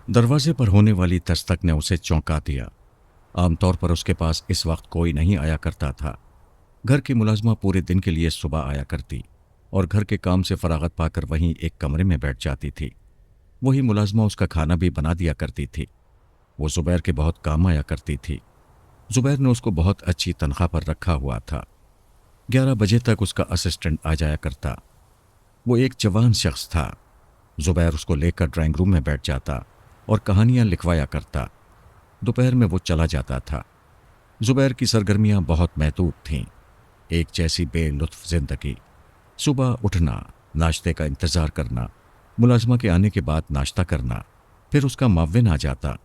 दरवाजे पर होने वाली दस्तक ने उसे चौंका दिया। आमतौर पर उसके पास इस वक्त कोई नहीं आया करता था। घर की मुलाजमा पूरे दिन के लिए सुबह आया करती और घर के काम से फरागत पाकर वहीं एक कमरे में बैठ जाती थी। वही मुलाजमा उसका खाना भी बना दिया करती थी। वो जुबैर के बहुत काम आया करती थी। जुबैर ने उसको बहुत अच्छी तनख्वाह पर रखा हुआ था। 11 बजे तक उसका असिस्टेंट आ जाया करता। वो एक जवान शख्स था। जुबैर उसको लेकर ड्राइंग रूम में बैठ जाता और कहानियां लिखवाया करता। दोपहर में वो चला जाता था। जुबैर की सरगर्मियां बहुत महदूद थीं। एक जैसी बेलुत्फ जिंदगी। सुबह उठना, नाश्ते का इंतज़ार करना, मुलाजमा के आने के बाद नाश्ता करना, फिर उसका माविन आ जाता।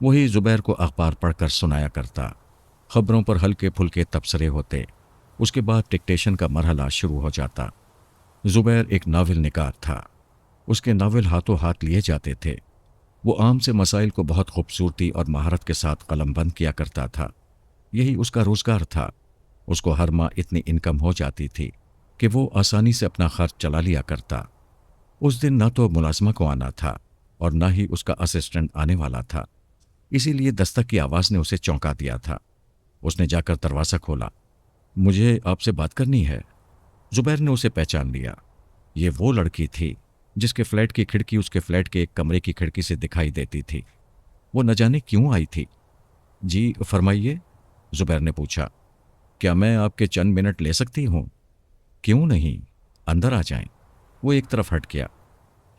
वही जुबैर को अखबार पढ़कर सुनाया करता। खबरों पर हल्के फुल्के तबसरे होते। उसके बाद डिक्टेशन का मरहला शुरू हो जाता। जुबैर एक नावल निगार था। उसके नावल हाथों हाथ लिए जाते थे। वो आम से मसाइल को बहुत खूबसूरती और महारत के साथ कलमबंद किया करता था। यही उसका रोजगार था। उसको हर माह इतनी इनकम हो जाती थी कि वो आसानी से अपना खर्च चला लिया करता। उस दिन ना तो मुलाजमा को आना था और ना ही उसका असिस्टेंट आने वाला था। इसीलिए दस्तक की आवाज़ ने उसे चौंका दिया था। उसने जाकर दरवाज़ा खोला। मुझे आपसे बात करनी है। जुबैर ने उसे पहचान लिया। ये वो लड़की थी जिसके फ्लैट की खिड़की उसके फ्लैट के एक कमरे की खिड़की से दिखाई देती थी। वो न जाने क्यों आई थी। जी फरमाइए, जुबैर ने पूछा। क्या मैं आपके चंद मिनट ले सकती हूँ? क्यों नहीं, अंदर आ जाएं। वो एक तरफ हट गया।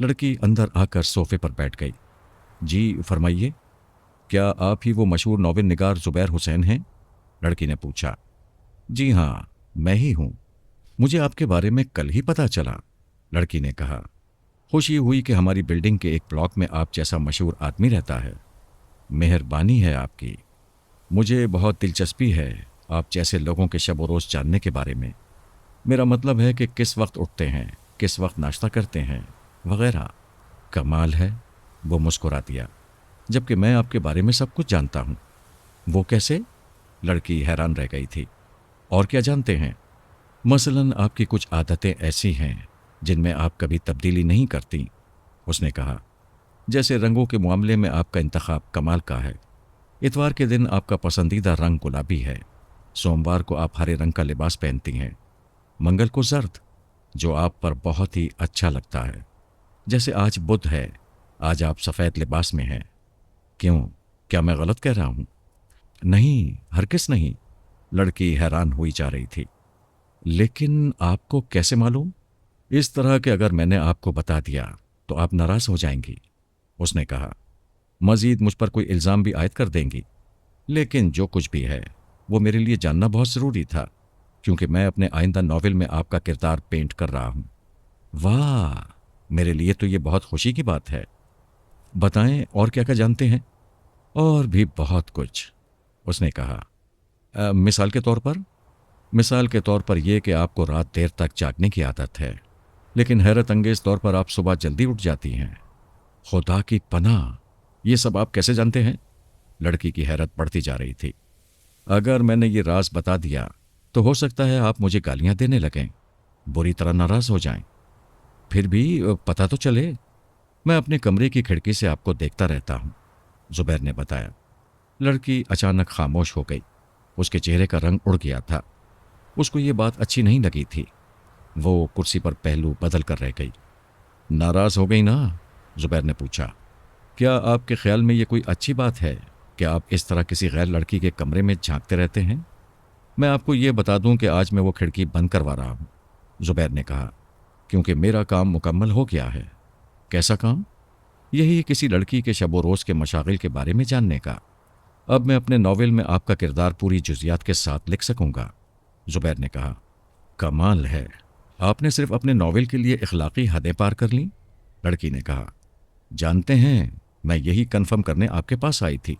लड़की अंदर आकर सोफे पर बैठ गई। जी फरमाइए, क्या आप ही वो मशहूर नॉवेल निगार जुबैर हुसैन हैं? लड़की ने पूछा। जी हाँ, मैं ही हूँ। मुझे आपके बारे में कल ही पता चला, लड़की ने कहा। खुशी हुई कि हमारी बिल्डिंग के एक ब्लॉक में आप जैसा मशहूर आदमी रहता है। मेहरबानी है आपकी। मुझे बहुत दिलचस्पी है आप जैसे लोगों के शब व रोज़ जानने के बारे में। मेरा मतलब है कि किस वक्त उठते हैं, किस वक्त नाश्ता करते हैं, वगैरह। कमाल है, वो मुस्कुरा दिया। जबकि मैं आपके बारे में सब कुछ जानता हूँ। वो कैसे? लड़की हैरान रह गई थी। और क्या जानते हैं? मसलन आपकी कुछ आदतें ऐसी हैं जिनमें आप कभी तब्दीली नहीं करती, उसने कहा। जैसे रंगों के मामले में आपका इंतखाब कमाल का है। इतवार के दिन आपका पसंदीदा रंग गुलाबी है। सोमवार को आप हरे रंग का लिबास पहनती हैं। मंगल को जर्द, जो आप पर बहुत ही अच्छा लगता है। जैसे आज बुध है, आज आप सफ़ेद लिबास में हैं। क्यों, क्या मैं गलत कह रहा हूं? नहीं, हरगिज़ नहीं, लड़की हैरान हुई जा रही थी। लेकिन आपको कैसे मालूम? इस तरह कि अगर मैंने आपको बता दिया तो आप नाराज हो जाएंगी, उसने कहा। मजीद मुझ पर कोई इल्ज़ाम भी आयद कर देंगी। लेकिन जो कुछ भी है वो मेरे लिए जानना बहुत ज़रूरी था, क्योंकि मैं अपने आइंदा नॉवेल में आपका किरदार पेंट कर रहा हूं। वाह, मेरे लिए तो ये बहुत खुशी की बात है। बताएं और क्या क्या जानते हैं? और भी बहुत कुछ, उसने कहा। मिसाल के तौर पर? मिसाल के तौर पर यह कि आपको रात देर तक जागने की आदत है, लेकिन हैरत अंगेज तौर पर आप सुबह जल्दी उठ जाती हैं। खुदा की पनाह, ये सब आप कैसे जानते हैं? लड़की की हैरत बढ़ती जा रही थी। अगर मैंने ये राज बता दिया तो हो सकता है आप मुझे गालियां देने लगें, बुरी तरह नाराज हो जाएं। फिर भी पता तो चले। मैं अपने कमरे की खिड़की से आपको देखता रहता हूं, जुबैर ने बताया। लड़की अचानक खामोश हो गई। उसके चेहरे का रंग उड़ गया था। उसको ये बात अच्छी नहीं लगी थी। वो कुर्सी पर पहलू बदल कर रह गई। नाराज हो गई ना? जुबैर ने पूछा। क्या आपके ख्याल में ये कोई अच्छी बात है कि आप इस तरह किसी गैर लड़की के कमरे में झांकते रहते हैं? मैं आपको ये बता दूं कि आज मैं वो खिड़की बंद करवा रहा हूं, जुबैर ने कहा, क्योंकि मेरा काम मुकम्मल हो गया है। कैसा काम? यही किसी लड़की के शब व रोज़ के मशागिल के बारे में जानने का। अब मैं अपने नॉवेल में आपका किरदार पूरी जुजियात के साथ लिख सकूंगा, जुबैर ने कहा। कमाल है, आपने सिर्फ अपने नॉवेल के लिए इखलाकी हदें पार कर लीं, लड़की ने कहा। जानते हैं, मैं यही कन्फर्म करने आपके पास आई थी।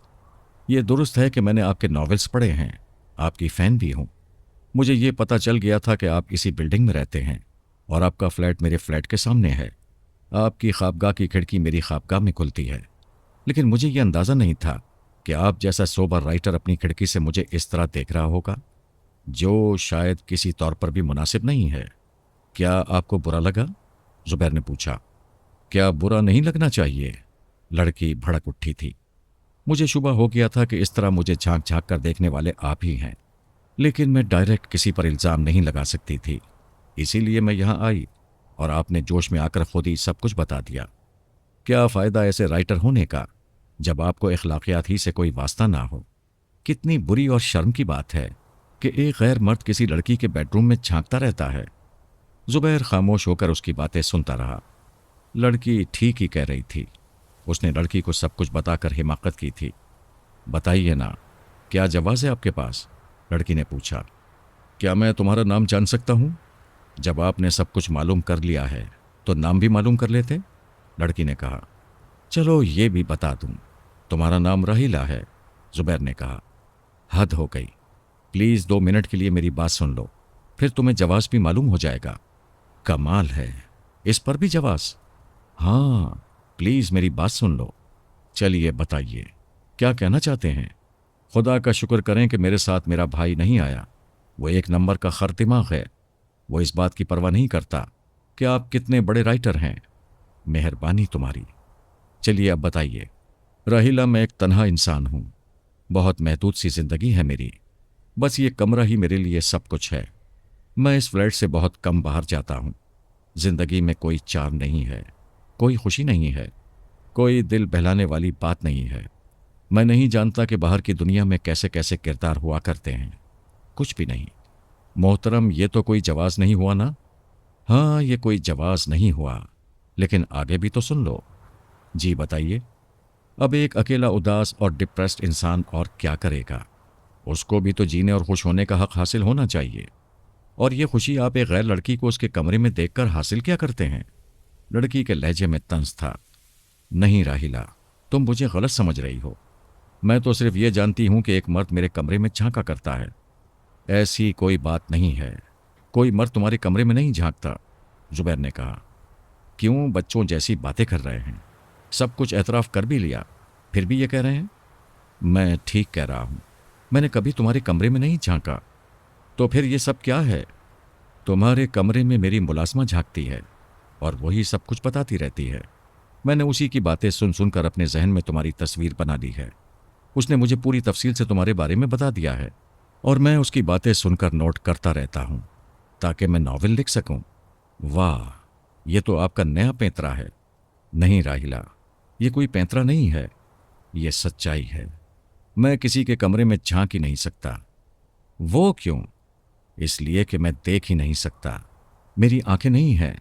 ये दुरुस्त है कि मैंने आपके नॉवेल्स पढ़े हैं, आपकी फ़ैन भी हूँ। मुझे ये पता चल गया था कि आप इसी बिल्डिंग में रहते हैं और आपका फ्लैट मेरे फ्लैट के सामने है। आपकी ख्वाबगाह की खिड़की मेरी ख्वाबगाह में खुलती है। लेकिन मुझे ये अंदाज़ा नहीं था कि आप जैसा सोबर राइटर अपनी खिड़की से मुझे इस तरह देख रहा होगा, जो शायद किसी तौर पर भी मुनासिब नहीं है। क्या आपको बुरा लगा? जुबैर ने पूछा। क्या बुरा नहीं लगना चाहिए? लड़की भड़क उठी थी। मुझे शुबा हो गया था कि इस तरह मुझे झांक झांक कर देखने वाले आप ही हैं, लेकिन मैं डायरेक्ट किसी पर इल्ज़ाम नहीं लगा सकती थी। इसीलिए मैं यहाँ आई और आपने जोश में आकर खुद ही सब कुछ बता दिया। क्या फ़ायदा ऐसे राइटर होने का जब आपको अखलाकियात ही से कोई वास्ता ना हो। कितनी बुरी और शर्म की बात है कि एक गैर मर्द किसी लड़की के बेडरूम में झांकता रहता है। जुबैर खामोश होकर उसकी बातें सुनता रहा। लड़की ठीक ही कह रही थी। उसने लड़की को सब कुछ बताकर हिमाकत की थी। बताइए ना, क्या जवाज़ है आपके पास? लड़की ने पूछा। क्या मैं तुम्हारा नाम जान सकता हूँ? जब आपने सब कुछ मालूम कर लिया है तो नाम भी मालूम कर लेते। लड़की ने कहा। चलो ये भी बता दूं, तुम्हारा नाम राहिला है। जुबैर ने कहा। हद हो गई। प्लीज़ 2 मिनट के लिए मेरी बात सुन लो, फिर तुम्हें जवाब भी मालूम हो जाएगा। कमाल है, इस पर भी जवाब? हाँ, प्लीज़ मेरी बात सुन लो। चलिए बताइए, क्या कहना चाहते हैं? खुदा का शुक्र करें कि मेरे साथ मेरा भाई नहीं आया। वो एक नंबर का खर दिमाग है। वो इस बात की परवाह नहीं करता कि आप कितने बड़े राइटर हैं। मेहरबानी तुम्हारी। चलिए अब बताइए। राहिला, मैं एक तन्हा इंसान हूँ। बहुत महदूद सी जिंदगी है मेरी। बस ये कमरा ही मेरे लिए सब कुछ है। मैं इस फ्लैट से बहुत कम बाहर जाता हूँ। जिंदगी में कोई चार्म नहीं है, कोई खुशी नहीं है, कोई दिल बहलाने वाली बात नहीं है। मैं नहीं जानता कि बाहर की दुनिया में कैसे कैसे किरदार हुआ करते हैं। कुछ भी नहीं। मोहतरम, ये तो कोई जवाज नहीं हुआ ना? हाँ, ये कोई जवाज नहीं हुआ, लेकिन आगे भी तो सुन लो। जी बताइए। अब एक अकेला उदास और डिप्रेस्ड इंसान और क्या करेगा? उसको भी तो जीने और खुश होने का हक हासिल होना चाहिए। और ये खुशी आप एक गैर लड़की को उसके कमरे में देखकर हासिल क्या करते हैं? लड़की के लहजे में तंज था। नहीं राहिला, तुम मुझे गलत समझ रही हो। मैं तो सिर्फ ये जानती हूं कि एक मर्द मेरे कमरे में झांका करता है। ऐसी कोई बात नहीं है। कोई मर्द तुम्हारे कमरे में नहीं झांकता। जुबैर ने कहा। क्यों बच्चों जैसी बातें कर रहे हैं? सब कुछ एतराफ़ कर भी लिया, फिर भी ये कह रहे हैं? मैं ठीक कह रहा हूं। मैंने कभी तुम्हारे कमरे में नहीं झांका। तो फिर ये सब क्या है? तुम्हारे कमरे में मेरी मुलाजमा झांकती है और वही सब कुछ बताती रहती है। मैंने उसी की बातें सुन सुनकर अपने जहन में तुम्हारी तस्वीर बना ली है। उसने मुझे पूरी तफसील से तुम्हारे बारे में बता दिया है और मैं उसकी बातें सुनकर नोट करता रहता हूं ताकि मैं नॉवेल लिख सकूं। वाह, ये तो आपका नया पैंतरा है। नहीं राहिला, ये कोई पैंतरा नहीं है, ये सच्चाई है। मैं किसी के कमरे में झांक ही नहीं सकता। वो क्यों? इसलिए कि मैं देख ही नहीं सकता। मेरी आंखें नहीं हैं।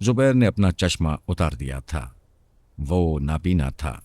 जुबैर ने अपना चश्मा उतार दिया था। वो नाबीना था।